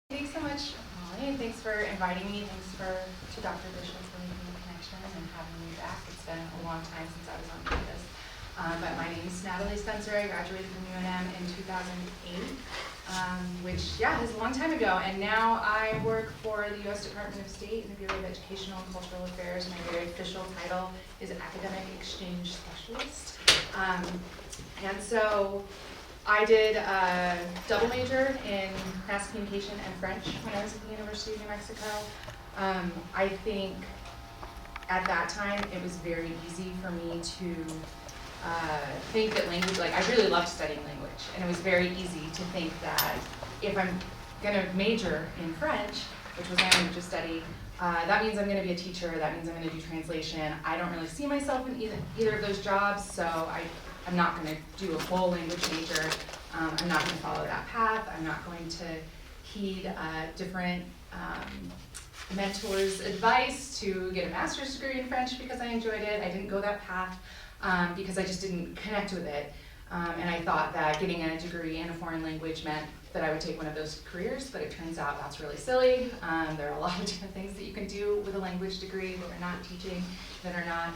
Thanks so much, Molly, and thanks for inviting me. Thanks to Dr. Bishop for making the connection and having me back. It's been a long time since I was on campus. But my name is Natalie Spencer. I graduated from UNM in 2008, which, is a long time ago. And now I work for the U.S. Department of State in the Bureau of Educational and Cultural Affairs. My very official title is Academic Exchange Specialist. And so I did a double major in mass communication and French when I was at the University of New Mexico. I think at that time it was very easy for me to think that language, I really loved studying language, and it was very easy to think that if I'm gonna major in French, which was my language of study, that means I'm going to be a teacher, that means I'm going to do translation. I don't really see myself in either of those jobs, so I'm not going to do a full language major. I'm not going to follow that path. I'm not going to heed different mentors' advice to get a master's degree in French because I enjoyed it. I didn't go that path because I just didn't connect with it. And I thought that getting a degree in a foreign language meant that I would take one of those careers, but it turns out that's really silly. There are a lot of different things that you can do with a language degree that are not teaching, that are not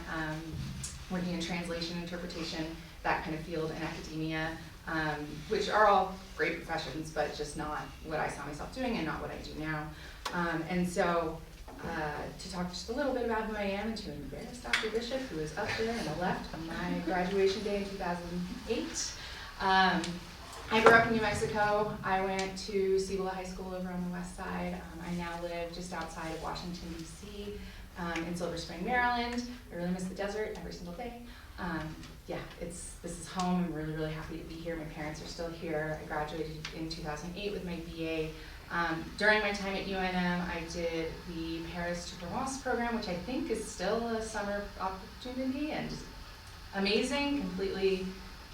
working in translation, interpretation, that kind of field in academia, which are all great professions, but just not what I saw myself doing and not what I do now. And so to talk just a little bit about who I am and to embarrass Dr. Bishop, who is up there on the left on my graduation day in 2008. I grew up in New Mexico. I went to Cibola High School over on the west side. I now live just outside of Washington, D.C., in Silver Spring, Maryland. I really miss the desert every single day. This is home. I'm really, really happy to be here. My parents are still here. I graduated in 2008 with my BA. During my time at UNM, I did the Paris to Provence program, which I think is still a summer opportunity and just amazing, completely,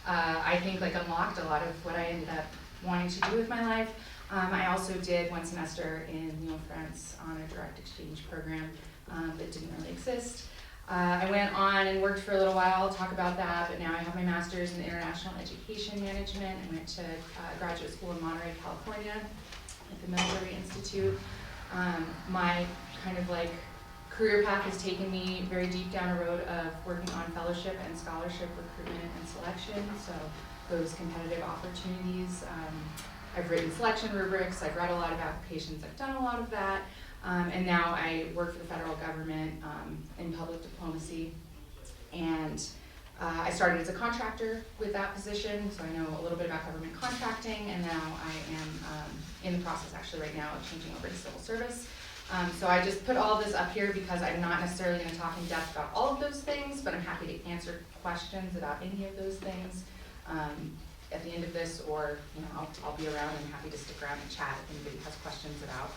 I think unlocked a lot of what I ended up wanting to do with my life. I also did one semester in Lyon, France on a direct exchange program that didn't really exist. I went on and worked for a little while. I'll talk about that, but now I have my master's in international education management. I went to graduate school in Monterey, California at the Military Institute. My kind of career path has taken me very deep down a road of working on fellowship and scholarship recruitment and selection, so those competitive opportunities. I've written selection rubrics, I've read a lot of applications, I've done a lot of that, and now I work for the federal government in public diplomacy. And I started as a contractor with that position, so I know a little bit about government contracting, and now I am in the process actually right now of changing over to civil service. So I just put all this up here because I'm not necessarily going to talk in depth about all of those things, but I'm happy to answer questions about any of those things at the end of this, or I'll be around and happy to stick around and chat if anybody has questions about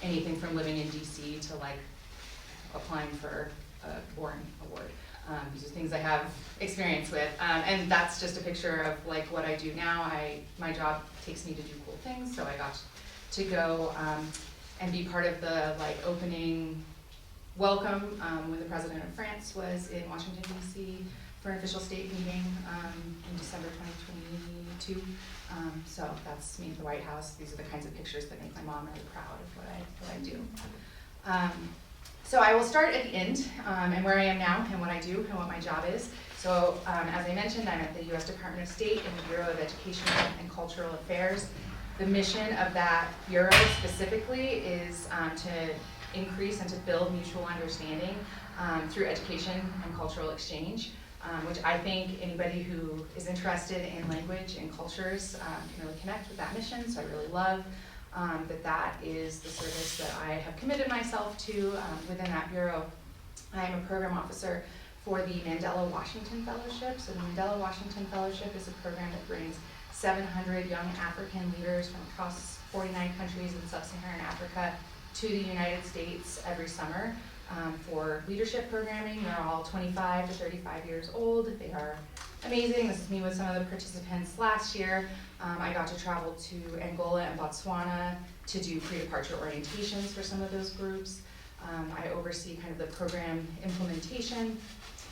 anything from living in DC to applying for a boring award. These are things I have experience with, and that's just a picture of what I do now. My job takes me to do cool things, so I got to go and be part of the opening welcome when the president of France was in Washington, D.C. for an official state meeting in December 2022. So that's me at the White House. These are the kinds of pictures that make my mom really proud of what I do. So I will start at the end and where I am now and what I do and what my job is. So as I mentioned, I'm at the U.S. Department of State in the Bureau of Education and Cultural Affairs. The mission of that bureau specifically is to increase and to build mutual understanding through education and cultural exchange, which I think anybody who is interested in language and cultures can really connect with that mission. So I really love that is the service that I have committed myself to within that bureau. I am a program officer for the Mandela Washington Fellowship. So the Mandela Washington Fellowship is a program that brings 700 young African leaders from across 49 countries in sub-Saharan Africa to the United States every summer for leadership programming. They're all 25 to 35 years old. They are amazing. This is me with some of the participants last year. I got to travel to Angola and Botswana to do pre-departure orientations for some of those groups. I oversee kind of the program implementation.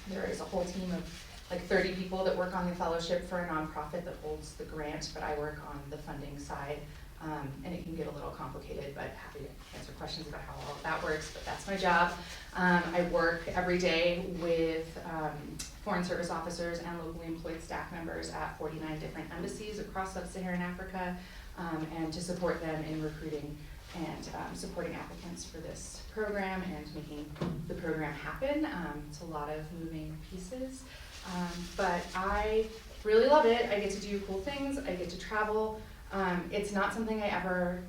There is a whole team of 30 people that work on the fellowship for a nonprofit that holds the grant, but I work on the funding side and it can get a little complicated, but happy to answer questions about how all of that works, but that's my job. I work every day with foreign service officers and locally employed staff members at 49 different embassies across sub-Saharan Africa, and to support them in recruiting and supporting applicants for this program and making the program happen. It's a lot of moving pieces, but I really love it. I get to do cool things, I get to travel. It's not something I ever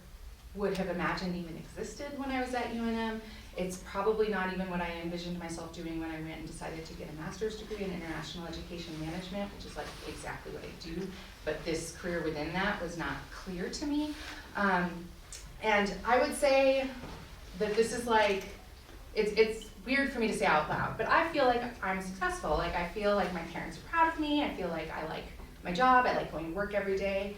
would have imagined even existed when I was at UNM. It's probably not even what I envisioned myself doing when I went and decided to get a master's degree in international education management, which is like exactly what I do, but this career within that was not clear to me. And I would say that this is like, it's weird for me to say out loud, but I feel like I'm successful. Like I feel like my parents are proud of me. I feel like I like my job. I like going to work every day.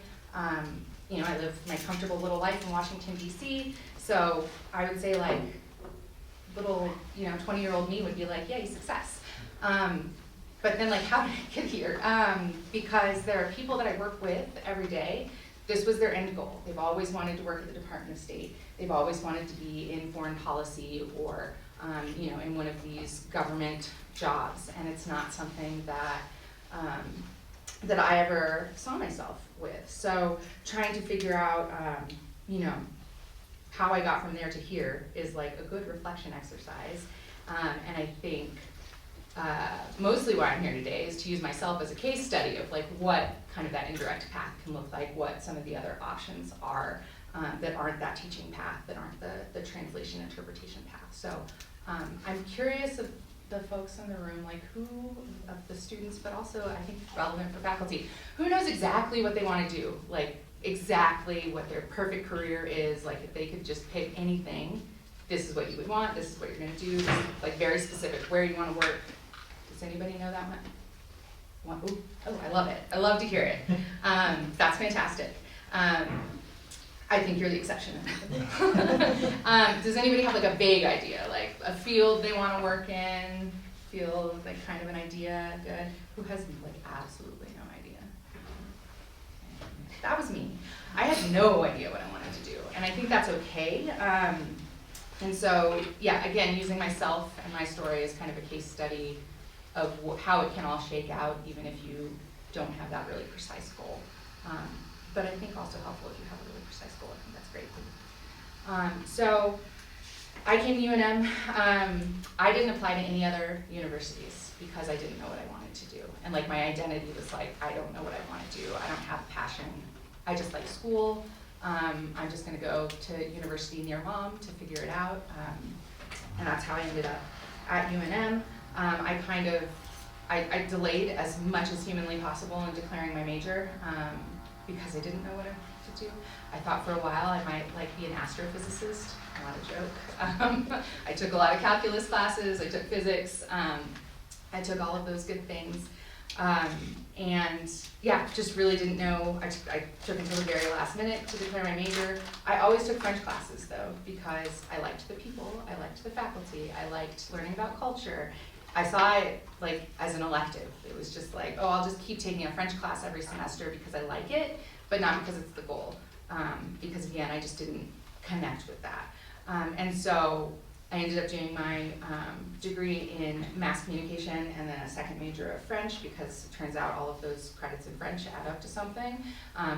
You know, I live my comfortable little life in Washington, D.C., so I would say like little, 20-year-old me would be like, yay, success. But then like, how did I get here? Because there are people that I work with every day. This was their end goal. They've always wanted to work at the Department of State. They've always wanted to be in foreign policy or, in one of these government jobs, and it's not something that that I ever saw myself with. So trying to figure out, how I got from there to here is like a good reflection exercise. And I think mostly why I'm here today is to use myself as a case study of like what kind of that indirect path can look like, what some of the other options are that aren't that teaching path, that aren't the translation interpretation path. So I'm curious of the folks in the room, like who of the students, but also I think relevant for faculty, who knows exactly what they want to do, like exactly what their perfect career is, like if they could just pick anything, this is what you would want, this is what you're going to do, like very specific, where you want to work. Does anybody know that one? Oh, I love it. I love to hear it. That's fantastic. I think you're the exception. Does anybody have like a vague idea, like a field they want to work in, field, like kind of an idea? Good. Who has like absolutely no idea? That was me. I had no idea what I wanted to do, and I think that's okay. And so, yeah, again, using myself and my story as kind of a case study of how it can all shake out, even if you don't have that really precise goal. But I think also helpful if you have a really precise goal. I think that's great. So I came to UNM. I didn't apply to any other universities because I didn't know what I wanted to do. And like my identity was like, I don't know what I want to do. I don't have a passion. I just like school. I'm just going to go to university near mom to figure it out. And that's how I ended up at UNM. I delayed as much as humanly possible in declaring my major because I didn't know what I wanted to do. I thought for a while I might like be an astrophysicist, not a joke. I took a lot of calculus classes, I took physics, I took all of those good things. And yeah, just really didn't know. I took until the very last minute to declare my major. I always took French classes though, because I liked the people, I liked the faculty, I liked learning about culture. I saw it like as an elective. It was just like, oh, I'll just keep taking a French class every semester because I like it, but not because it's the goal. Because again, I just didn't connect with that. And so I ended up doing my degree in mass communication and then a second major of French because it turns out all of those credits in French add up to something.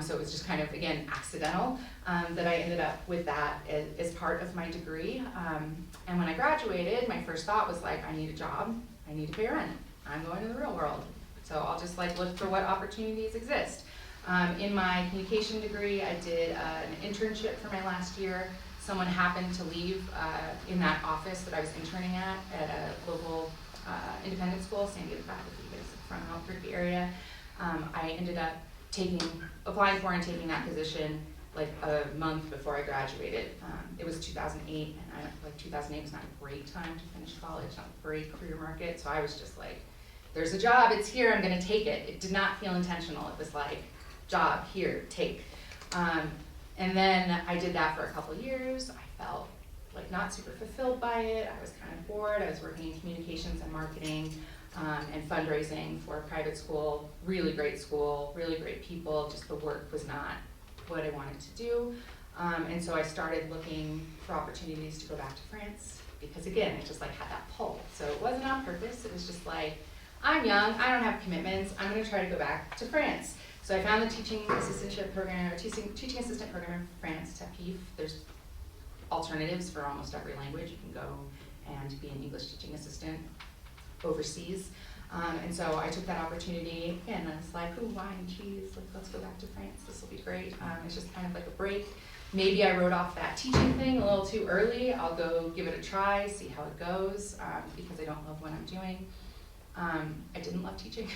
So it was just kind of, again, accidental that I ended up with that as part of my degree. And when I graduated, my first thought was like, I need a job, I need to pay rent, I'm going to the real world. So I'll just like look for what opportunities exist. In my communication degree, I did an internship for my last year. Someone happened to leave in that office that I was interning at a local independent school, San Diego faculty based from Albuquerque area. I ended up applying for and taking that position like a month before I graduated. It was 2008, and 2008 was not a great time to finish college, not a great career market, so I was just like, there's a job, it's here, I'm gonna take it. It did not feel intentional, it was like, job, here, take. And then I did that for a couple of years. I felt like not super fulfilled by it. I was kind of bored. I was working in communications and marketing and fundraising for a private school, really great people. Just the work was not what I wanted to do. And so I started looking for opportunities to go back to France because again, I just like had that pull. So it wasn't on purpose, it was just like, I'm young, I don't have commitments, I'm gonna try to go back to France. So I found the teaching assistant program in France, TAPIF. There's alternatives for almost every language. You can go and be an English teaching assistant overseas. And so I took that opportunity, and I was like, ooh, wine, cheese, like, let's go back to France, this will be great. It's just kind of like a break. Maybe I wrote off that teaching thing a little too early. I'll go give it a try, see how it goes, because I don't love what I'm doing. I didn't love teaching.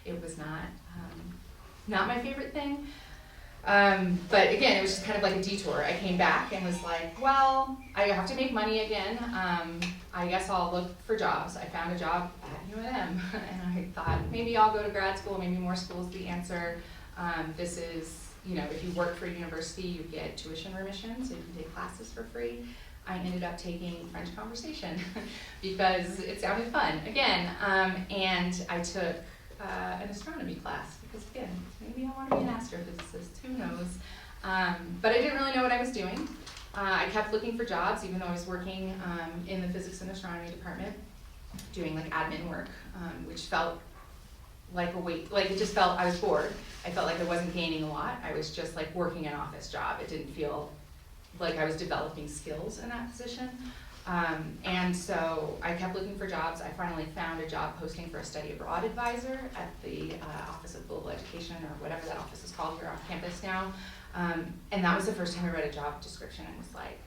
It was not my favorite thing. But again, it was just kind of like a detour. I came back and was like, well, I have to make money again. I guess I'll look for jobs. I found a job at UNM, and I thought maybe I'll go to grad school, maybe more school's the answer. This is, if you work for a university, you get tuition remission, so you can take classes for free. I ended up taking French conversation because it sounded fun, again, and I took an astronomy class because, again, maybe I want to be an astrophysicist, who knows. But I didn't really know what I was doing. I kept looking for jobs, even though I was working in the physics and astronomy department, doing like admin work, which felt like a weight, like it just felt, I was bored. I felt like I wasn't gaining a lot. I was just like working an office job. It didn't feel like I was developing skills in that position. And so I kept looking for jobs. I finally found a job posting for a study abroad advisor at the Office of Global Education, or whatever that office is called here on campus now. And that was the first time I read a job description and was like,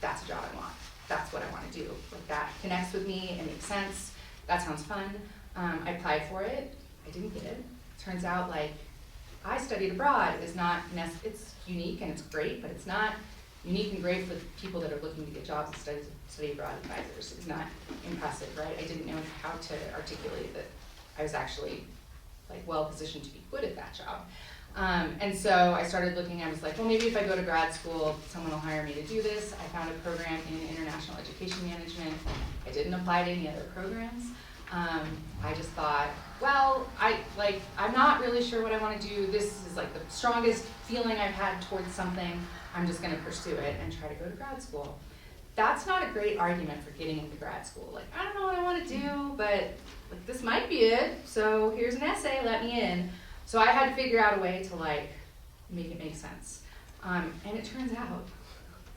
that's a job I want. That's what I want to do. Like, that connects with me, it makes sense, that sounds fun. I applied for it, I didn't get it. Turns out, like, I studied abroad is not, it's unique and it's great, but it's not unique and great for people that are looking to get jobs as study abroad advisors. It's not impressive, right? I didn't know how to articulate that I was actually like well positioned to be good at that job. And so I started looking, I was like, well, maybe if I go to grad school, someone will hire me to do this. I found a program in international education management. I didn't apply to any other programs. I just thought, well, I'm not really sure what I want to do. This is like the strongest feeling I've had towards something. I'm just going to pursue it and try to go to grad school. That's not a great argument for getting into grad school. Like, I don't know what I want to do, but like, this might be it. So here's an essay, let me in. So I had to figure out a way to like make it make sense. And it turns out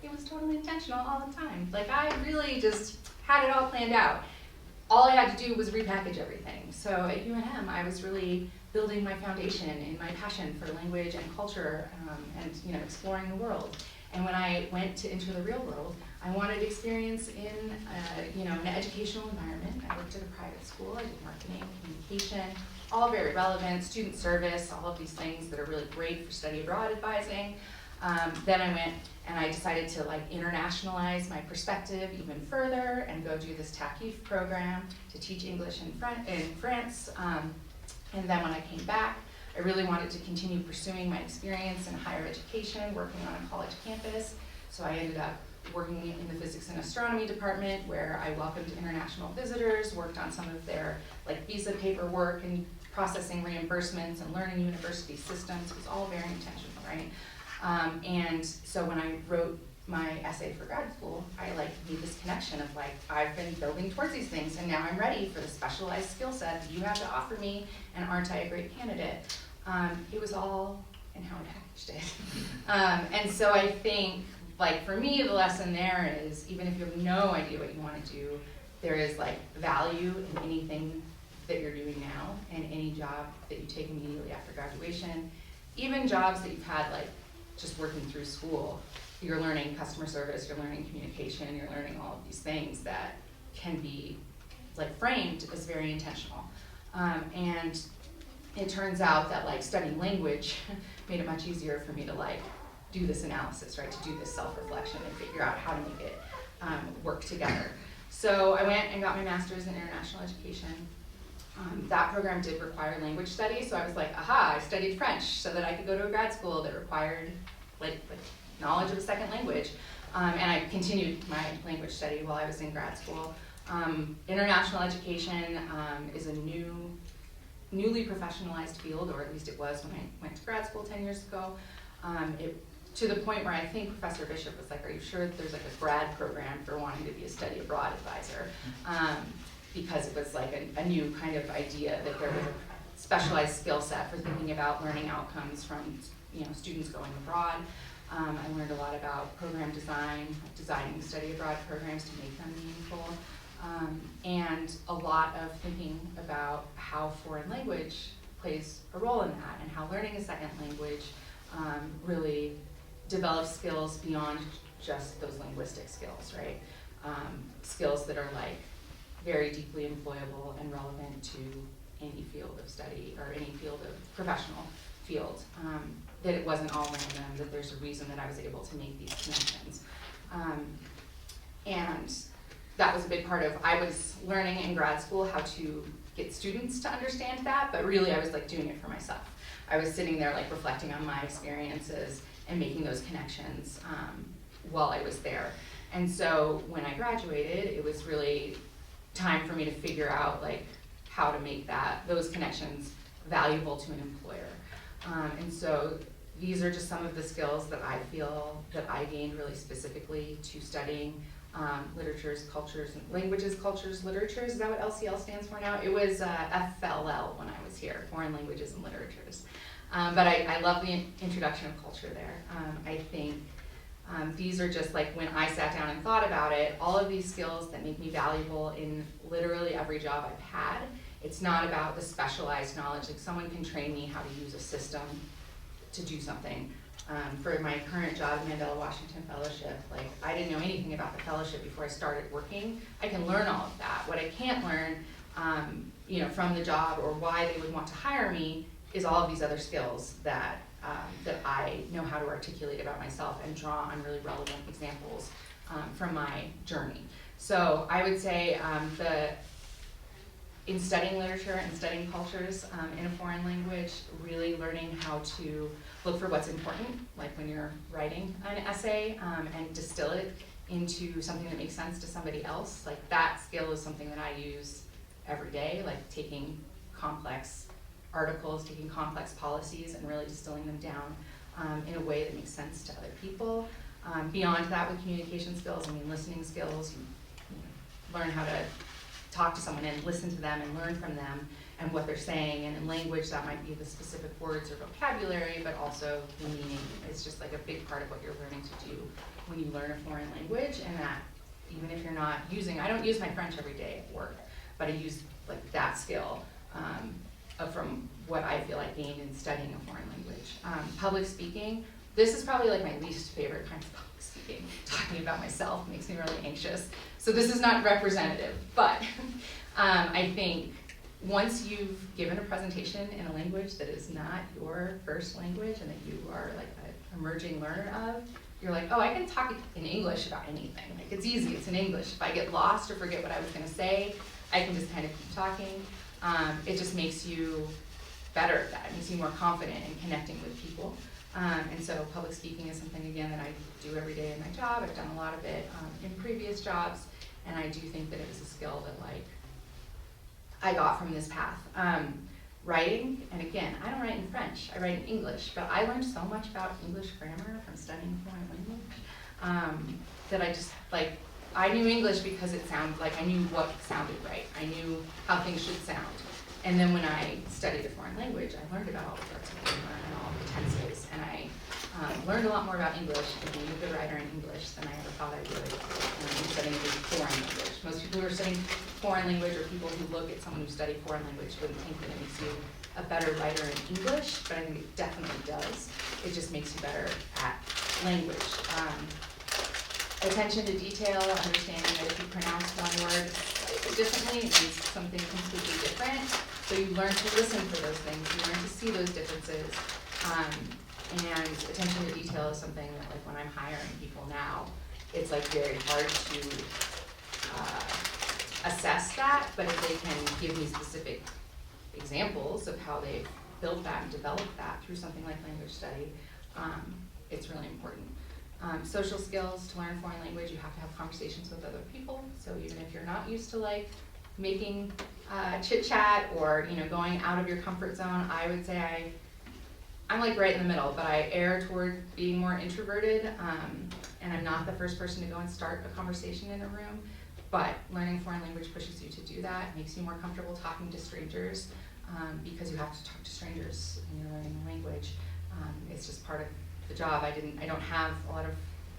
it was totally intentional all the time. Like, I really just had it all planned out. All I had to do was repackage everything. So at UNM, I was really building my foundation in my passion for language and culture, and exploring the world. And when I went to enter the real world, I wanted experience in an educational environment. I worked at a private school. I did marketing, communication, all very relevant, student service, all of these things that are really great for study abroad advising. Then I went and I decided to like internationalize my perspective even further and go do this TAPIF program to teach English in France. And then when I came back, I really wanted to continue pursuing my experience in higher education, working on a college campus. So I ended up working in the physics and astronomy department, where I welcomed international visitors, worked on some of their like visa paperwork and processing reimbursements and learning university systems. It was all very intentional, right? And so when I wrote my essay for grad school, I like made this connection of like, I've been building towards these things and now I'm ready for the specialized skill set that you have to offer me, and aren't I a great candidate? It was all in how I packaged it. And so I think, like, for me, the lesson there is, even if you have no idea what you want to do, there is like value in anything that you're doing now, and any job that you take immediately after graduation, even jobs that you've had like just working through school. You're learning customer service, you're learning communication, you're learning all of these things that can be like framed as very intentional. And it turns out that like studying language made it much easier for me to like do this analysis, right? To do this self-reflection and figure out how to make it work together. So I went and got my master's in international education. That program did require language study, so I was like, aha, I studied French so that I could go to a grad school that required like knowledge of a second language. And I continued my language study while I was in grad school. International education is a newly professionalized field, or at least it was when I went to grad school 10 years ago. To the point where I think Professor Bishop was like, are you sure that there's like a grad program for wanting to be a study abroad advisor? Because it was like a new kind of idea that there was a specialized skill set for thinking about learning outcomes from students going abroad. I learned a lot about program design, designing study abroad programs to make them meaningful, and a lot of thinking about how foreign language plays a role in that, and how learning a second language really develops skills beyond just those linguistic skills, right? Skills that are like very deeply employable and relevant to any field of study or any field of professional field. That it wasn't all random, that there's a reason that I was able to make these connections. And that was a big part of, I was learning in grad school how to get students to understand that, but really I was like doing it for myself. I was sitting there like reflecting on my experiences and making those connections while I was there. And so when I graduated, it was really time for me to figure out like how to make those connections valuable to an employer. And so these are just some of the skills that I feel that I gained really specifically to studying literatures, cultures, and languages, cultures, literatures. Is that what LCL stands for now? It was FLL when I was here, Foreign Languages and Literatures. But I love the introduction of culture there. I think these are just like when I sat down and thought about it, all of these skills that make me valuable in literally every job I've had. It's not about the specialized knowledge, like someone can train me how to use a system to do something. For my current job, Mandela Washington Fellowship, like I didn't know anything about the fellowship before I started working. I can learn all of that. What I can't learn from the job or why they would want to hire me is all of these other skills that I know how to articulate about myself and draw on really relevant examples from my journey. So I would say in studying literature and studying cultures in a foreign language, really learning how to look for what's important, like when you're writing an essay, and distill it into something that makes sense to somebody else. Like that skill is something that I use every day, like taking complex articles, taking complex policies and really distilling them down in a way that makes sense to other people. Beyond that, with communication skills, listening skills, you learn how to talk to someone and listen to them and learn from them and what they're saying, and in language that might be the specific words or vocabulary, but also the meaning. It's just like a big part of what you're learning to do when you learn a foreign language, and that even if you're not I don't use my French every day at work, but I use like that skill from what I feel I gained in studying a foreign language. Public speaking, this is probably like my least favorite kind of public speaking. Talking about myself makes me really anxious. So this is not representative, but I think once you've given a presentation in a language that is not your first language and that you are like an emerging learner of, you're like, oh, I can talk in English about anything. Like it's easy, it's in English. If I get lost or forget what I was gonna say, I can just kind of keep talking. It just makes you better at that. It makes you more confident in connecting with people. And so public speaking is something, again, that I do every day in my job. I've done a lot of it in previous jobs, and I do think that it was a skill that like I got from this path. Writing, and again, I don't write in French, I write in English, but I learned so much about English grammar from studying foreign language that I just like, I knew English because it sounded like I knew what sounded right. I knew how things should sound. And then when I studied a foreign language, I learned about all the parts of grammar and all the tenses, and I learned a lot more about English and being a good writer in English than I ever thought I would in studying a foreign language. Most people who are studying foreign language, or people who look at someone who studied foreign language, wouldn't think that it makes you a better writer in English, but I think it definitely does. It just makes you better at language. Attention to detail, understanding that if you pronounce one word slightly differently, it means something completely different. So you learn to listen for those things, you learn to see those differences. And attention to detail is something that, like, when I'm hiring people now, it's like very hard to assess that, but if they can give me specific examples of how they've built that and developed that through something like language study, it's really important. Social skills, to learn a foreign language, you have to have conversations with other people. So even if you're not used to like making chit chat or going out of your comfort zone, I would say I'm like right in the middle, but I err toward being more introverted, and I'm not the first person to go and start a conversation in a room, but learning foreign language pushes you to do that, makes you more comfortable talking to strangers, because you have to talk to strangers when you're learning the language. It's just part of the job. I don't have a lot of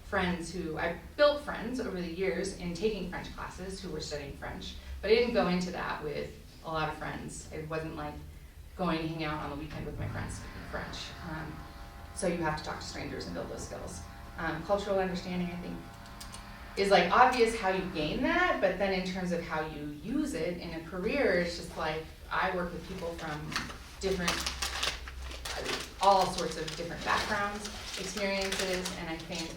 friends I built friends over the years in taking French classes who were studying French, but I didn't go into that with a lot of friends. It wasn't like going to hang out on the weekend with my friends speaking French. So you have to talk to strangers and build those skills. Cultural understanding, I think, is like obvious how you gain that, but then in terms of how you use it in a career, it's just like I work with people from all sorts of different backgrounds, experiences, and I think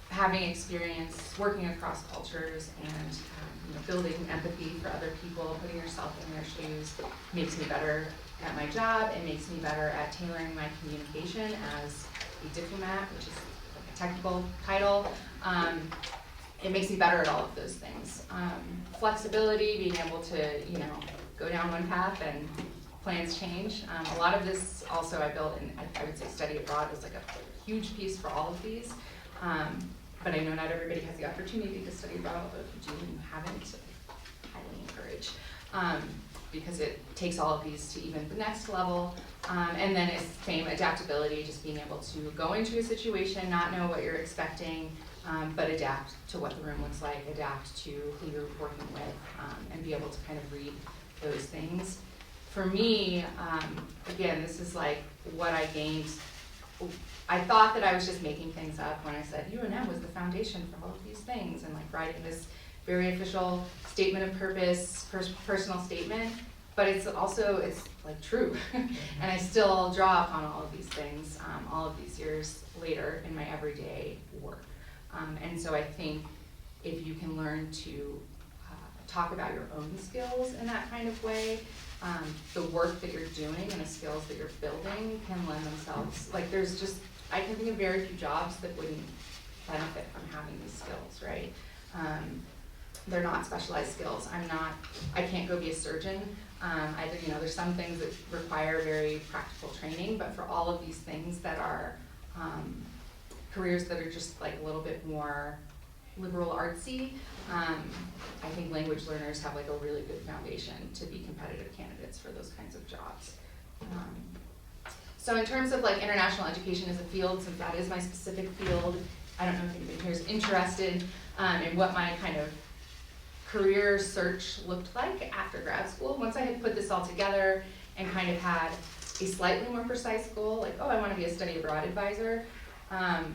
having experience working across cultures and building empathy for other people, putting yourself in their shoes, makes me better at my job. It makes me better at tailoring my communication as a diplomat, which is like a technical title. It makes me better at all of those things. Flexibility, being able to go down one path and plans change. A lot of this also I built in, I would say study abroad was like a huge piece for all of these. But I know not everybody has the opportunity to study abroad, although if you do and you haven't, I highly encourage. Because it takes all of these to even the next level. And then it's same adaptability, just being able to go into a situation, not know what you're expecting, but adapt to what the room looks like, adapt to who you're working with, and be able to kind of read those things. For me, again, this is like what I gained. I thought that I was just making things up when I said UNM was the foundation for all of these things, and like writing this very official statement of purpose, personal statement, but it's like true. And I still draw upon all of these things all of these years later in my everyday work. And so I think if you can learn to talk about your own skills in that kind of way, the work that you're doing and the skills that you're building can lend themselves, like I can think of very few jobs that wouldn't benefit from having these skills, right? They're not specialized skills. I can't go be a surgeon. There's some things that require very practical training, but for all of these things that are careers that are just like a little bit more liberal artsy, I think language learners have like a really good foundation to be competitive candidates for those kinds of jobs. So in terms of like international education as a field, since that is my specific field, I don't know if anybody here is interested in what my kind of career search looked like after grad school. Once I had put this all together and kind of had a slightly more precise goal, like, I want to be a study abroad advisor,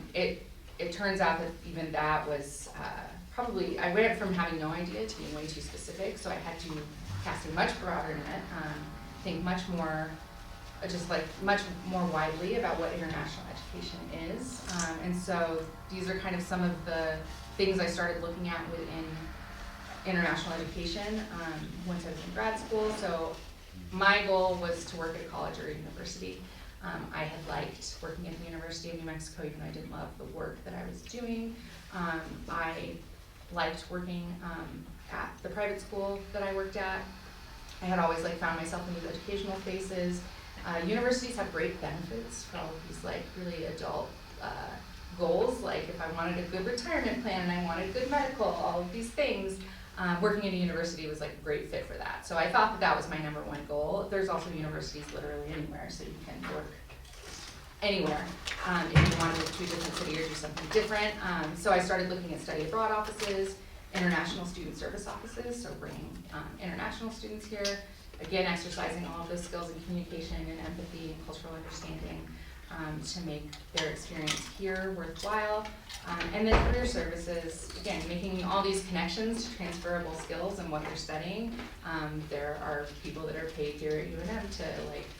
it turns out that even that was probably, I went from having no idea to being way too specific, so I had to cast a much broader net, think much more widely about what international education is. And so these are kind of some of the things I started looking at within international education once I was in grad school. So my goal was to work at a college or a university. I had liked working at the University of New Mexico, even though I didn't love the work that I was doing. I liked working at the private school that I worked at. I had always found myself in these educational spaces. Universities have great benefits for all of these really adult goals. Like if I wanted a good retirement plan and I wanted good medical, all of these things, working in a university was a great fit for that. So I thought that was my number one goal. There's also universities literally anywhere, so you can work anywhere if you want to move to a different city or do something different. So I started looking at study abroad offices, international student service offices, so bringing international students here. Again, exercising all of those skills in communication and empathy and cultural understanding to make their experience here worthwhile. And then career services, again, making all these connections to transferable skills and what you're studying. There are people that are paid here at UNM to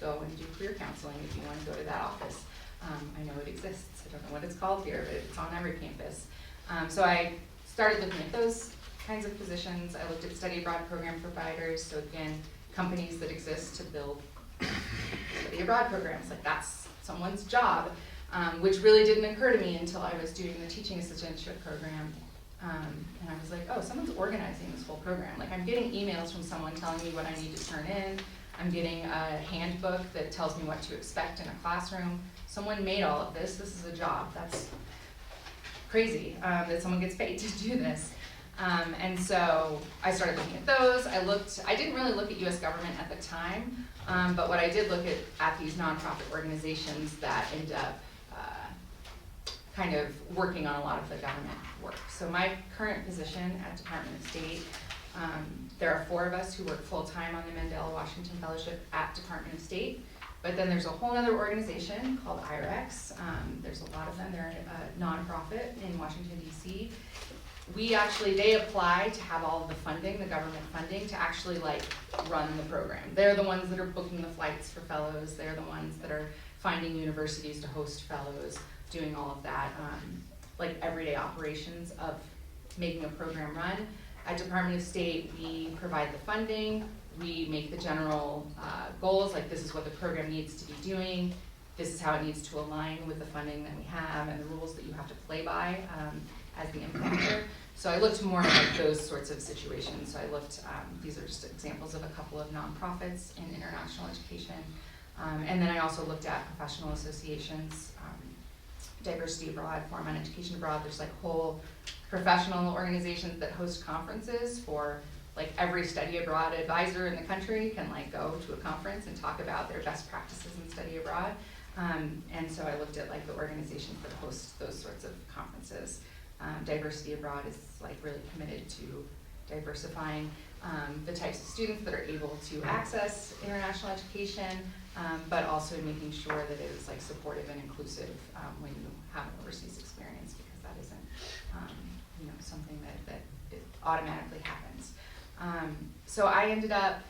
go and do career counseling if you want to go to that office. I know it exists. I don't know what it's called here, but it's on every campus. So I started looking at those kinds of positions. I looked at study abroad program providers. So again, companies that exist to build study abroad programs. That's someone's job, which really didn't occur to me until I was doing the teaching assistantship program. And I was like, oh, someone's organizing this whole program. I'm getting emails from someone telling me what I need to turn in. I'm getting a handbook that tells me what to expect in a classroom. Someone made all of this. This is a job. That's crazy that someone gets paid to do this. And so I started looking at those. I didn't really look at US government at the time, but what I did look at these nonprofit organizations that end up kind of working on a lot of the government work. So my current position at Department of State, there are 4 of us who work full-time on the Mandela Washington Fellowship at Department of State, but then there's a whole other organization called IREX. There's a lot of them. They're a nonprofit in Washington, D.C. They apply to have all of the funding, the government funding, to actually like run the program. They're the ones that are booking the flights for fellows. They're the ones that are finding universities to host fellows, doing all of that, like everyday operations of making a program run. At Department of State, we provide the funding, we make the general goals, like this is what the program needs to be doing, this is how it needs to align with the funding that we have and the rules that you have to play by as the implementer. So I looked more at like those sorts of situations. So I looked, these are just examples of a couple of nonprofits in international education. And then I also looked at professional associations, Diversity Abroad, Forum on Education Abroad. There's like whole professional organizations that host conferences for like every study abroad advisor in the country can like go to a conference and talk about their best practices in study abroad. And so I looked at like the organizations that host those sorts of conferences. Diversity Abroad is like really committed to diversifying the types of students that are able to access international education, but also making sure that it is like supportive and inclusive when you have an overseas experience, because that isn't something that it automatically happens. So I ended up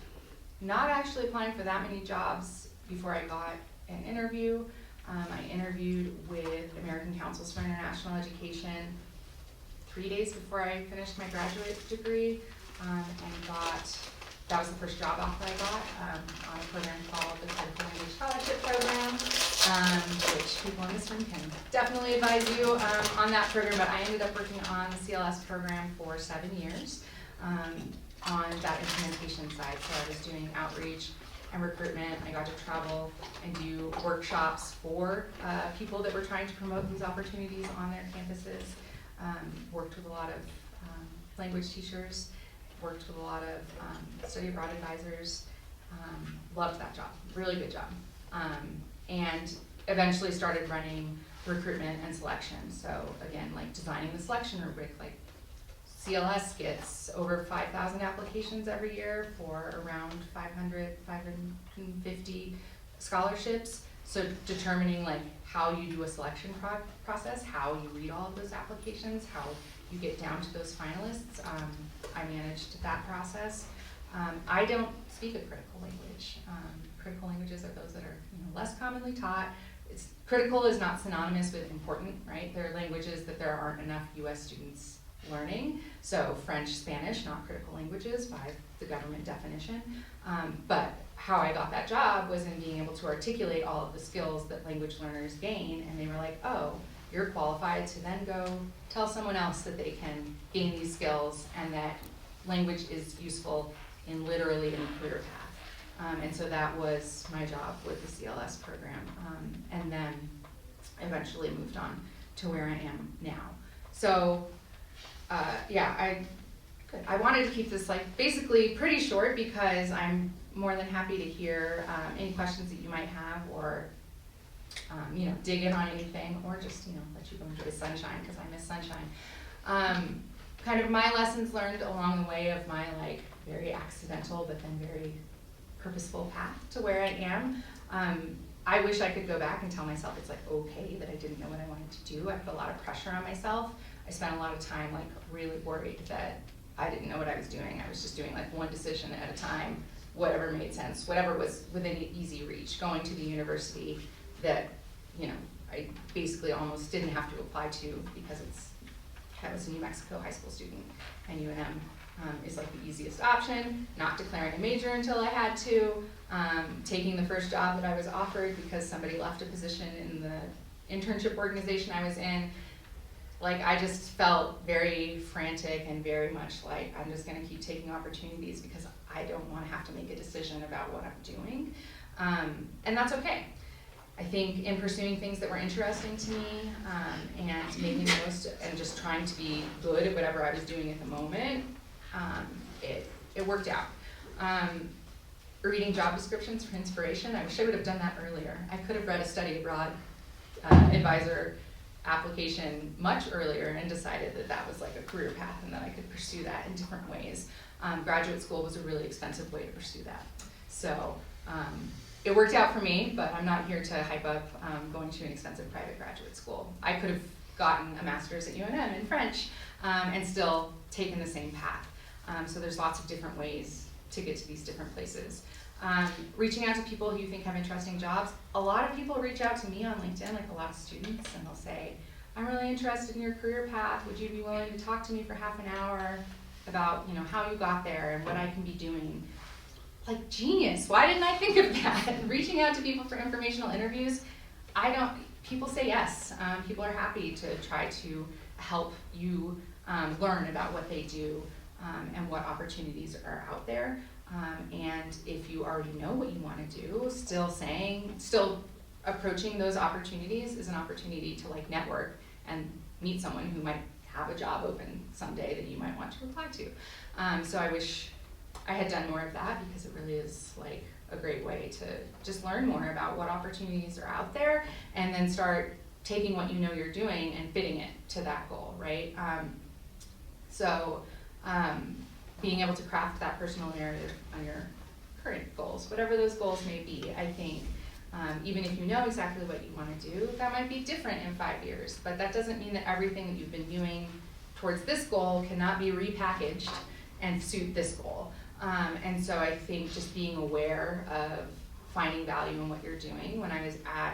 not actually applying for that many jobs before I got an interview. I interviewed with American Councils for International Education 3 days before I finished my graduate degree, and that was the first job offer I got on a program called the Critical Language Scholarship Program, which people in this room can definitely advise you on that program, but I ended up working on the CLS program for 7 years on that implementation side. So I was doing outreach and recruitment. I got to travel and do workshops for people that were trying to promote these opportunities on their campuses. Worked with a lot of language teachers, worked with a lot of study abroad advisors. Loved that job, really good job. And eventually started running recruitment and selection. So again, like designing the selection rubric, like CLS gets over 5,000 applications every year for around 500, 550 scholarships. So determining like how you do a selection process, how you read all of those applications, how you get down to those finalists. I managed that process. I don't speak a critical language. Critical languages are those that are less commonly taught. Critical is not synonymous with important, right? There are languages that there aren't enough US students learning. So French, Spanish, not critical languages by the government definition. But how I got that job was in being able to articulate all of the skills that language learners gain, and they were like, oh, you're qualified to then go tell someone else that they can gain these skills and that language is useful in literally any career path. And so that was my job with the CLS program, and then eventually moved on to where I am now. So I wanted to keep this like basically pretty short because I'm more than happy to hear any questions that you might have, or dig in on anything, or just let you go enjoy sunshine, because I miss sunshine. Kind of my lessons learned along the way of my like very accidental but then very purposeful path to where I am. I wish I could go back and tell myself it's like okay that I didn't know what I wanted to do. I put a lot of pressure on myself. I spent a lot of time like really worried that I didn't know what I was doing. I was just doing like one decision at a time, whatever made sense, whatever was within easy reach, going to the university that I basically almost didn't have to apply to because I was a New Mexico high school student, and UNM is like the easiest option, not declaring a major until I had to, taking the first job that I was offered because somebody left a position in the internship organization I was in. like I just felt very frantic and very much like I'm just gonna keep taking opportunities because I don't wanna have to make a decision about what I'm doing. And that's okay. I think in pursuing things that were interesting to me, and making the most and just trying to be good at whatever I was doing at the moment, it worked out. Reading job descriptions for inspiration, I wish I would have done that earlier. I could have read a study abroad advisor application much earlier and decided that that was like a career path and that I could pursue that in different ways. Graduate school was a really expensive way to pursue that. So it worked out for me, but I'm not here to hype up going to an expensive private graduate school. I could have gotten a master's at UNM in French and still taken the same path. So there's lots of different ways to get to these different places. Reaching out to people who you think have interesting jobs. A lot of people reach out to me on LinkedIn, like a lot of students, and they'll say, I'm really interested in your career path. Would you be willing to talk to me for half an hour about, you know, how you got there and what I can be doing? Like, genius, why didn't I think of that? Reaching out to people for informational interviews, people say yes. People are happy to try to help you learn about what they do and what opportunities are out there. And if you already know what you want to do, still approaching those opportunities is an opportunity to like network and meet someone who might have a job open someday that you might want to apply to. So I wish I had done more of that because it really is like a great way to just learn more about what opportunities are out there and then start taking what you know you're doing and fitting it to that goal, right? Being able to craft that personal narrative on your current goals, whatever those goals may be, I think, even if you know exactly what you want to do, that might be different in 5 years, but that doesn't mean that everything that you've been doing towards this goal cannot be repackaged and suit this goal. And so I think just being aware of finding value in what you're doing. When I was at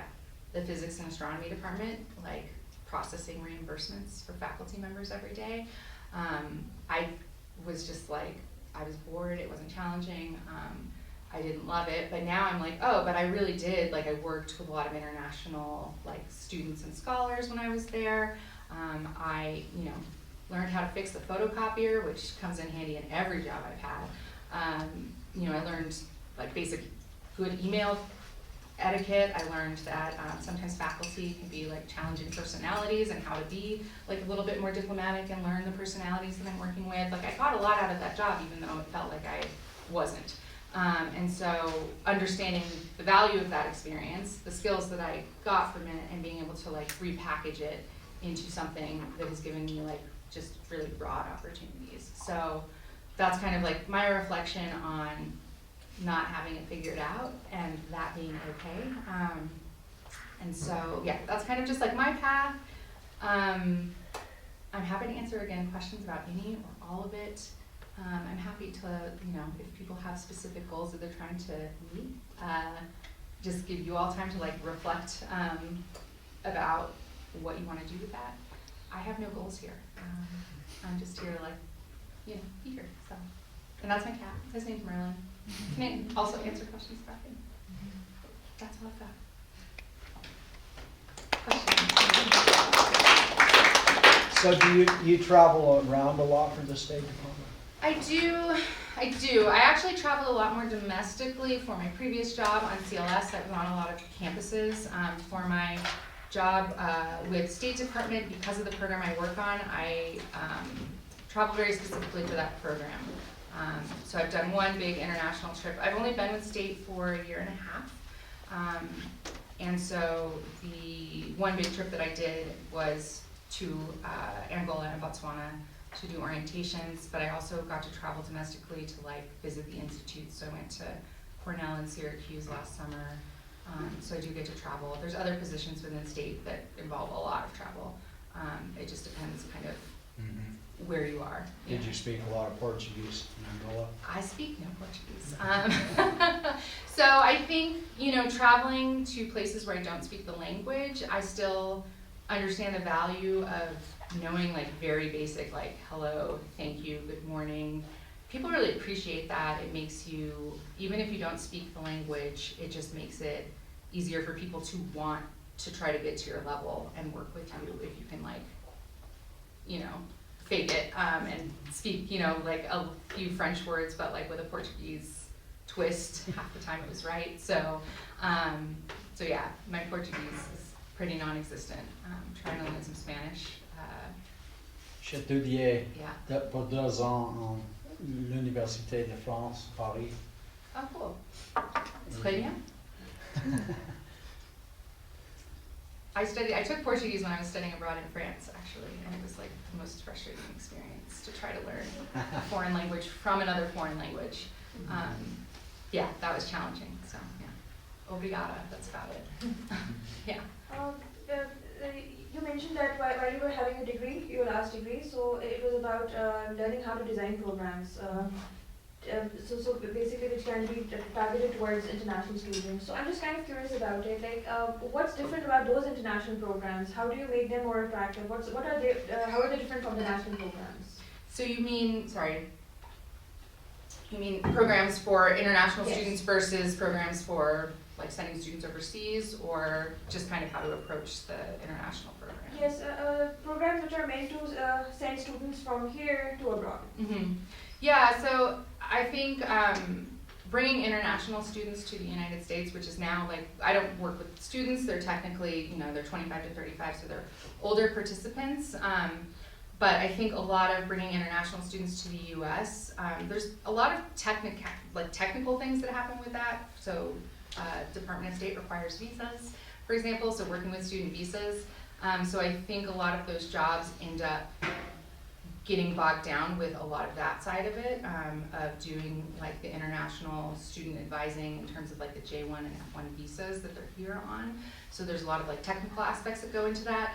the physics and astronomy department, like processing reimbursements for faculty members every day, I was just like, I was bored, it wasn't challenging, I didn't love it, but now I'm like, oh, but I really did, like I worked with a lot of international like students and scholars when I was there. I, learned how to fix the photocopier, which comes in handy in every job I've had. I learned like basic good email etiquette. I learned that sometimes faculty can be like challenging personalities and how to be like a little bit more diplomatic and learn the personalities that I'm working with. Like I got a lot out of that job even though it felt like I wasn't. And so understanding the value of that experience, the skills that I got from it, and being able to like repackage it into something that has given me like just really broad opportunities. So that's kind of like my reflection on not having it figured out and that being okay. And so, yeah, that's kind of just like my path. I'm happy to answer again questions about any or all of it. I'm happy to, if people have specific goals that they're trying to meet, just give you all time to like reflect about what you want to do with that. I have no goals here. I'm just here to like, be here, so. And that's my cat, his name's Merlin. Can I also answer questions about him? That's all I've got. Questions? So do you travel around a lot for the State Department? I do. I actually traveled a lot more domestically for my previous job on CLS. I was on a lot of campuses. For my job with State Department, because of the program I work on, I travel very specifically for that program. So I've done one big international trip. I've only been with State for a year and a half. And so the one big trip that I did was to Angola and Botswana to do orientations, but I also got to travel domestically to like visit the institutes. So I went to Cornell and Syracuse last summer. So I do get to travel. There's other positions within State that involve a lot of travel. It just depends kind of where you are. Did you speak a lot of Portuguese in Angola? I speak no Portuguese. So I think, traveling to places where I don't speak the language, I still understand the value of knowing like very basic, like hello, thank you, good morning. People really appreciate that. It makes you, even if you don't speak the language, it just makes it easier for people to want to try to get to your level and work with you if you can like you know, fake it, and speak, you know, like a few French words, but like with a Portuguese twist. Half the time it was right. So yeah, my Portuguese is pretty non-existent. Trying to learn some Spanish. J'étudiais Yeah. pour 2 ans en l'Université de France, Paris. Oh, cool. C'est très bien. I took Portuguese when I was studying abroad in France, actually, and it was like the most frustrating experience to try to learn a foreign language from another foreign language. Yeah, that was challenging, so yeah. Obrigada, that's about it. Yeah. You mentioned that while you were having a degree, your last degree, so it was about learning how to design programs. So basically, which can be targeted towards international students. So I'm just kind of curious about it. Like, what's different about those international programs? How do you make them more attractive? What are they? How are they different from the national programs? So you mean, sorry, you mean programs for international Yes. students versus programs for like sending students overseas, or just kind of how to approach the international program? Yes, programs which are meant to send students from here to abroad. Mm-hmm. Yeah, so I think bringing international students to the United States, which is now like, I don't work with students, they're technically, you know, they're 25 to 35, so they're older participants. But I think a lot of bringing international students to the U.S., there's a lot of technical things that happen with that. So Department of State requires visas, for example, so working with student visas. So I think a lot of those jobs end up getting bogged down with a lot of that side of it, of doing like the international student advising in terms of like the J1 and F1 visas that they're here on. So there's a lot of like technical aspects that go into that.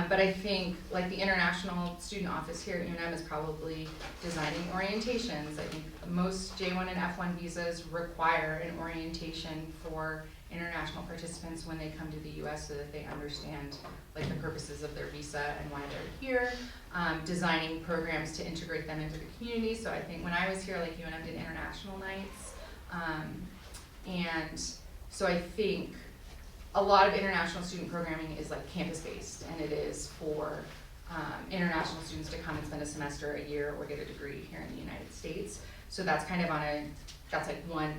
But I think like the international student office here at UNM is probably designing orientations. I think most J1 and F1 visas require an orientation for international participants when they come to the US so that they understand like the purposes of their visa and why they're here. Designing programs to integrate them into the community. So I think when I was here, like UNM did international nights. And so I think a lot of international student programming is like campus-based, and it is for international students to come and spend a semester, a year, or get a degree here in the United States. So that's kind of that's like one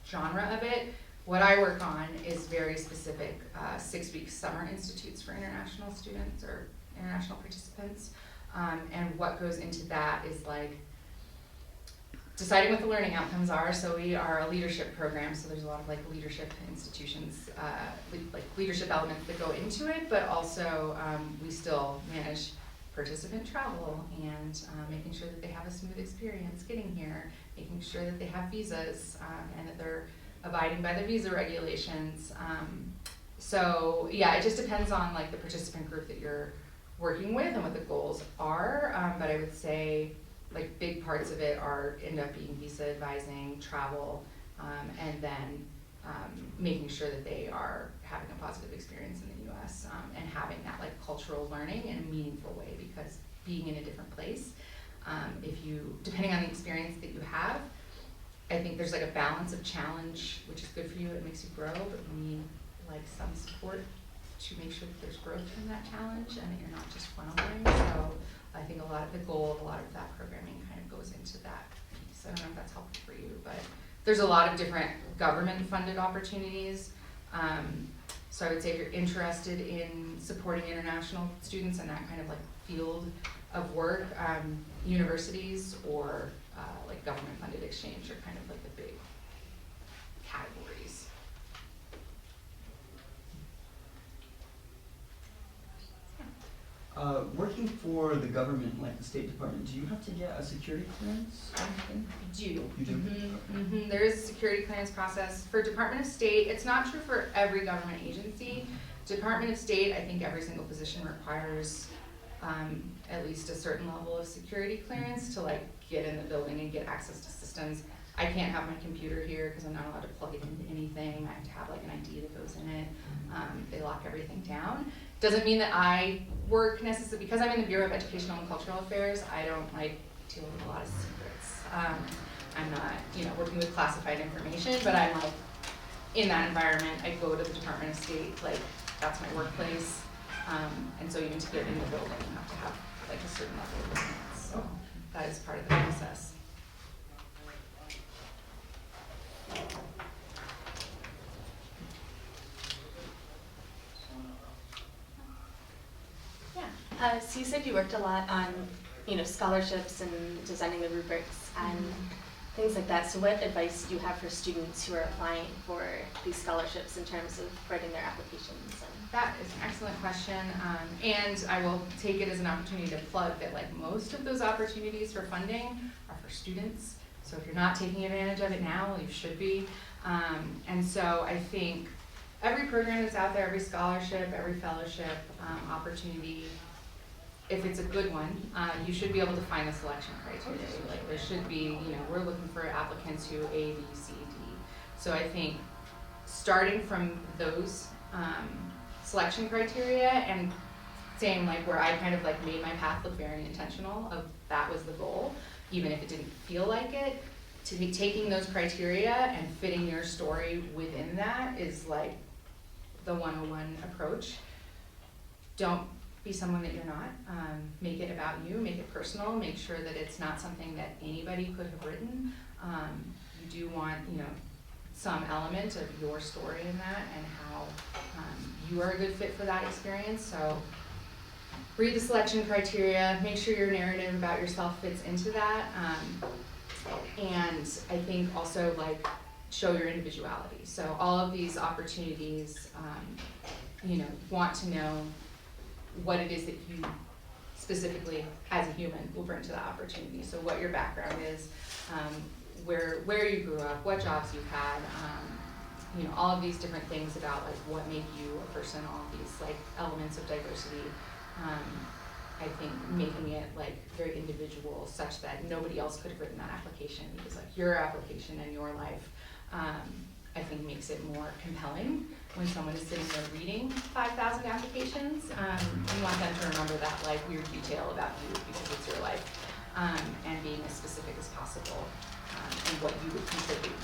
genre of it. What I work on is very specific 6-week summer institutes for international students or international participants. And what goes into that is like deciding what the learning outcomes are. So we are a leadership program, so there's a lot of like leadership institutions, like leadership elements that go into it, but also we still manage participant travel and making sure that they have a smooth experience getting here, making sure that they have visas and that they're abiding by the visa regulations. So yeah, it just depends on like the participant group that you're working with and what the goals are, but I would say like big parts of it end up being visa advising, travel, and then making sure that they are having a positive experience in the US and having that like cultural learning in a meaningful way, because being in a different place, depending on the experience that you have, I think there's like a balance of challenge, which is good for you, it makes you grow, but you need like some support to make sure that there's growth in that challenge and that you're not just funneling. So I think a lot of that programming kind of goes into that piece. I don't know if that's helpful for you, but there's a lot of different government-funded opportunities. So I would say if you're interested in supporting international students and that kind of like field of work, universities or like government-funded exchange are kind of like the big categories. Working for the government, like the State Department, do you have to get a security clearance or anything? You do? Mm-hmm. There is a security clearance process. For Department of State, it's not true for every government agency. Department of State, I think every single position requires at least a certain level of security clearance to like get in the building and get access to systems. I can't have my computer here because I'm not allowed to plug it into anything. I have to have like an ID that goes in it. They lock everything down. Doesn't mean that I work necessarily, because I'm in the Bureau of Educational and Cultural Affairs, I don't like deal with a lot of secrets. I'm not, working with classified information, but I'm like, in that environment, I go to the Department of State, like, that's my workplace. And so even to get in the building, you have to have like a certain level of advance. So that is part of the process. Yeah. So you said you worked a lot on, scholarships and designing the rubrics and things like that. So what advice do you have for students who are applying for these scholarships in terms of writing their applications? That is an excellent question, and I will take it as an opportunity to plug that like most of those opportunities for funding are for students. So if you're not taking advantage of it now, you should be. And so I think every program that's out there, every scholarship, every fellowship opportunity, if it's a good one, you should be able to find the selection criteria. Like there should be, we're looking for applicants who A, B, C, D. So I think starting from those selection criteria and saying like where I kind of like made my path look very intentional of that was the goal, even if it didn't feel like it, to be taking those criteria and fitting your story within that is like the 101 approach. Don't be someone that you're not. Make it about you, make it personal, make sure that it's not something that anybody could have written. You do want, some element of your story in that and how you are a good fit for that experience. So read the selection criteria, make sure your narrative about yourself fits into that. And I think also like show your individuality. So all of these opportunities, want to know what it is that you specifically as a human will bring to the opportunity. So what your background is, where you grew up, what jobs you've had, all of these different things about like what make you a person, all of these like elements of diversity. I think making it like very individual such that nobody else could have written that application because like your application and your life, I think makes it more compelling when someone is sitting there reading 5,000 applications. You want them to remember that like weird detail about you because it's your life, and being as specific as possible, and what you would contribute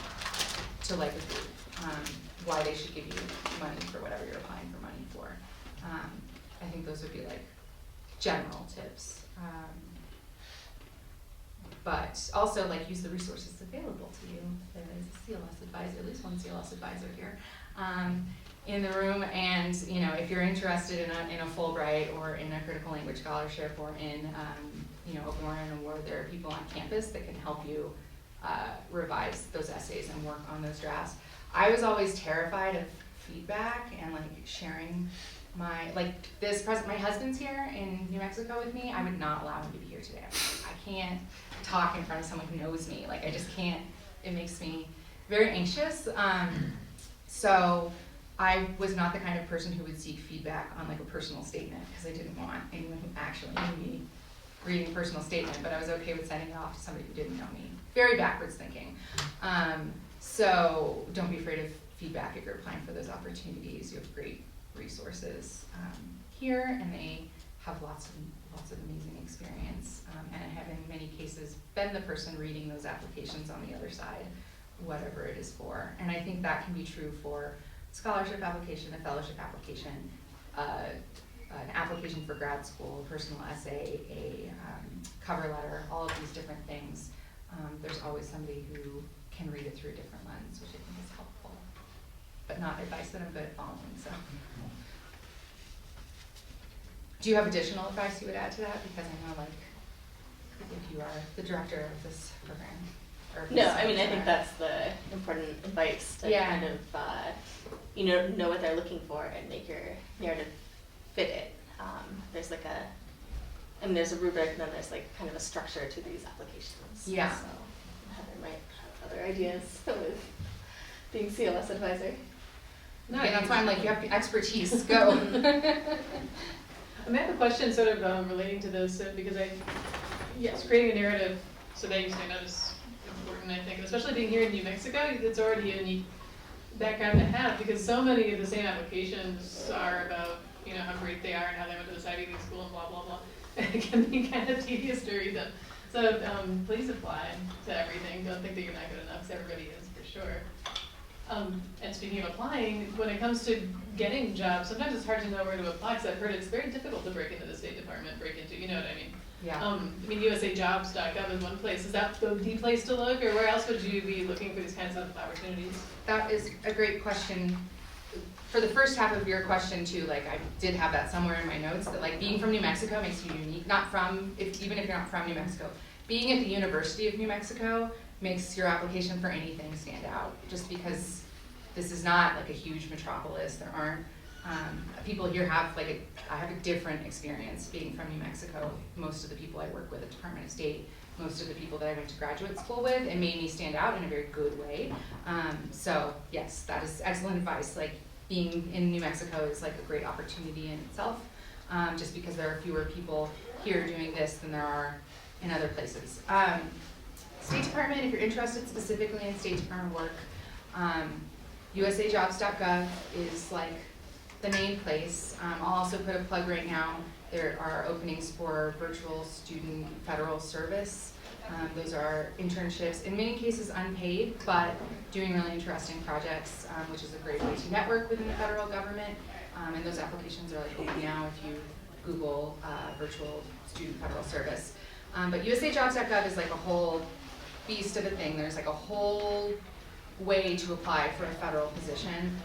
to like a group, why they should give you money for whatever you're applying for money for. I think those would be like general tips. But also like use the resources available to you. There is a CLS advisor, at least one CLS advisor here in the room, and if you're interested in a Fulbright or in a critical language scholarship or in a Warren Award, there are people on campus that can help you revise those essays and work on those drafts. I was always terrified of feedback and like sharing my husband's here in New Mexico with me. I would not allow him to be here today. I can't talk in front of someone who knows me. Like I just can't. It makes me very anxious. So I was not the kind of person who would seek feedback on like a personal statement because I didn't want anyone who actually knew me reading a personal statement, but I was okay with sending it off to somebody who didn't know me. Very backwards thinking. So don't be afraid of feedback if you're applying for those opportunities. You have great resources here, and they have lots of amazing experience. And I have in many cases been the person reading those applications on the other side, whatever it is for. And I think that can be true for scholarship application, a fellowship application, an application for grad school, a personal essay, a cover letter, all of these different things. There's always somebody who can read it through a different lens, which I think is helpful, but not advice that I'm good at following. So, do you have additional advice you would add to that? Because I know, like, if you are the director of this program. Or No, I mean, I think that's the important advice to kind of, know what they're looking for and make your narrative fit it. There's like there's a rubric and then there's like kind of a structure to these applications. Yeah. So Heather might have other ideas with being CLS advisor. No, that's why I'm like, you have expertise, go. I have a question sort of relating to this because creating a narrative so that you stand out is important, I think, especially being here in New Mexico. It's already a unique background to have because so many of the same applications are about how great they are and how they went to this Ivy League school and blah blah blah. It can be kind of tedious to read them. So please apply to everything. Don't think that you're not good enough, because everybody is for sure. And speaking of applying, when it comes to getting jobs, sometimes it's hard to know where to apply, because I've heard it's very difficult to break into the State Department, you know what I mean? Yeah. I mean, usajobs.gov is one place. Is that the place to look, or where else would you be looking for these kinds of opportunities? That is a great question. For the first half of your question too, like I did have that somewhere in my notes, that like being from New Mexico makes you unique. Even if you're not from New Mexico, being at the University of New Mexico makes your application for anything stand out. Just because this is not like a huge metropolis, there aren't people here have I have a different experience being from New Mexico. Most of the people I work with at Department of State, most of the people that I went to graduate school with, it made me stand out in a very good way. So yes, that is excellent advice. Like being in New Mexico is like a great opportunity in itself, just because there are fewer people here doing this than there are in other places. State Department, if you're interested specifically in State Department work, usajobs.gov is like the main place. I'll also put a plug right now. There are openings for virtual student federal service. Those are internships, in many cases unpaid, but doing really interesting projects, which is a great way to network within the federal government. And those applications are like open now if you Google virtual student federal service. But usajobs.gov is like a whole beast of a thing. There's like a whole way to apply for a federal position.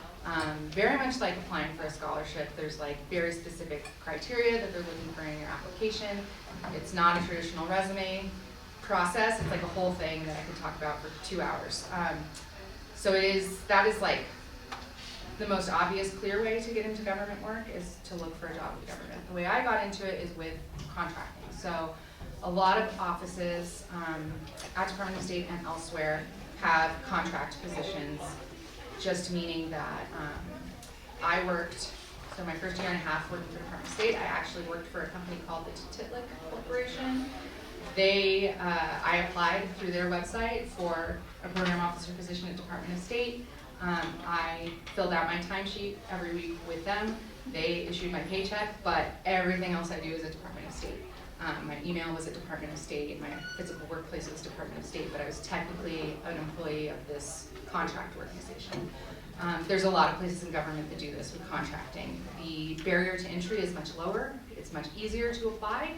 Very much like applying for a scholarship. There's like very specific criteria that they're looking for in your application. It's not a traditional resume process. It's like a whole thing that I could talk about for 2 hours. So that is like the most obvious, clear way to get into government work is to look for a job with government. The way I got into it is with contracting. So a lot of offices at Department of State and elsewhere have contract positions, just meaning that I worked, so my first year and a half working for Department of State, I actually worked for a company called the Titlic Corporation. I applied through their website for a program officer position at Department of State. I filled out my timesheet every week with them. They issued my paycheck, but everything else I do is at Department of State. My email was at Department of State, my physical workplace was Department of State, but I was technically an employee of this contract organization. There's a lot of places in government that do this with contracting. The barrier to entry is much lower. It's much easier to apply.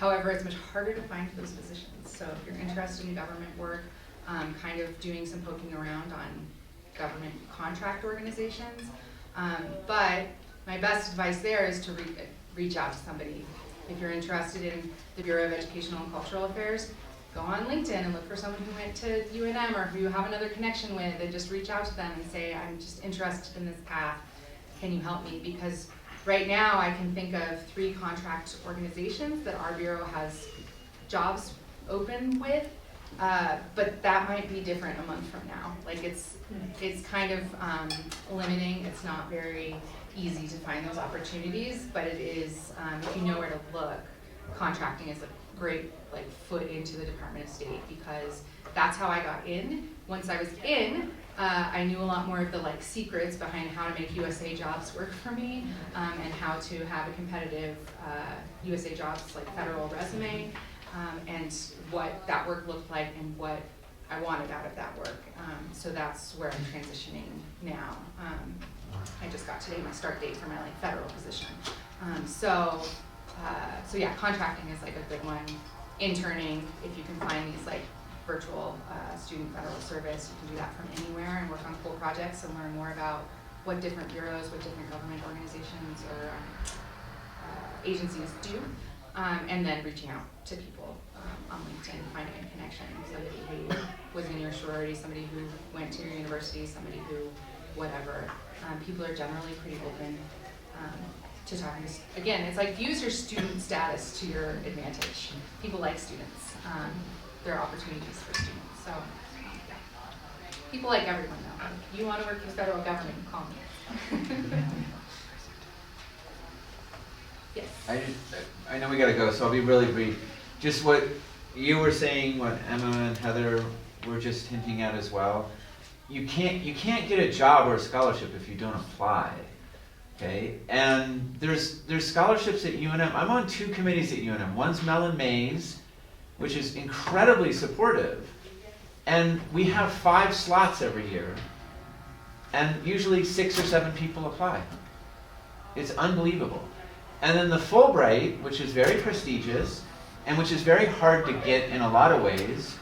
However, it's much harder to find those positions. So if you're interested in government work, kind of doing some poking around on government contract organizations. But my best advice there is to reach out to somebody. If you're interested in the Bureau of Educational and Cultural Affairs, go on LinkedIn and look for someone who went to UNM or who you have another connection with, and just reach out to them and say, I'm just interested in this path. Can you help me? Because right now I can think of 3 contract organizations that our Bureau has jobs open with, but that might be different a month from now. Like it's kind of limiting. It's not very easy to find those opportunities, but it is, if you know where to look, contracting is a great foot into the Department of State, because that's how I got in. Once I was in, I knew a lot more of the secrets behind how to make USA Jobs work for me, and how to have a competitive USA Jobs federal resume, and what that work looked like and what I wanted out of that work. So that's where I'm transitioning now. I just got today my start date for my federal position. So yeah, contracting is a good one. Interning, if you can find these virtual student federal service, you can do that from anywhere and work on cool projects and learn more about what different bureaus, what different government organizations or agencies do, and then reaching out to people on LinkedIn, finding a connection, somebody who was in your sorority, somebody who went to your university, somebody who whatever. People are generally pretty open to talking to, again, it's use your student status to your advantage. People like students. There are opportunities for students. So yeah. People like everyone though. If you want to work for the federal government, call me. Yes. I know we gotta go, so I'll be really brief. Just what you were saying, what Emma and Heather were just hinting at as well. You can't get a job or a scholarship if you don't apply. Okay, and there's scholarships at UNM. I'm on 2 committees at UNM. One's Mellon Mays, which is incredibly supportive, and we have 5 slots every year. and usually 6 or 7 people apply. It's unbelievable. And then the Fulbright, which is very prestigious, and which is very hard to get in a lot of ways,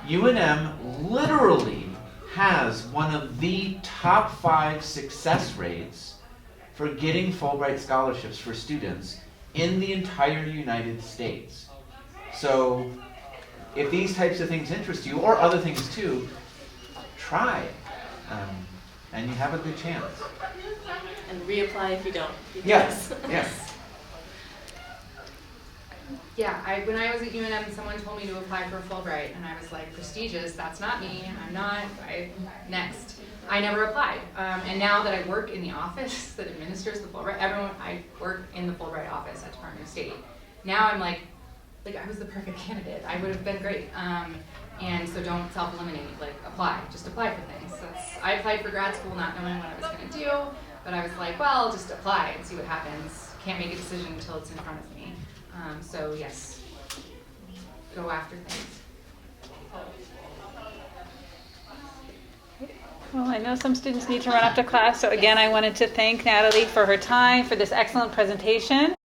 UNM literally has one of the top 5 success rates for getting Fulbright scholarships for students in the entire United States. So if these types of things interest you, or other things too, try it. And you have a good chance. And reapply if you don't. Yes, yes. Yeah, when I was at UNM, someone told me to apply for Fulbright, and I was like, prestigious, that's not me, I'm not, next. I never applied. And now that I work in the office that administers the Fulbright, I work in the Fulbright office at Department of State. Now I'm like I was the perfect candidate. I would have been great. And so don't self-eliminate, apply, just apply for things. I applied for grad school not knowing what I was gonna do, but I was like, well, I'll just apply and see what happens. Can't make a decision until it's in front of me. So yes, go after things. Well, I know some students need to run up to class, so again, I wanted to thank Natalie for her time, for this excellent presentation.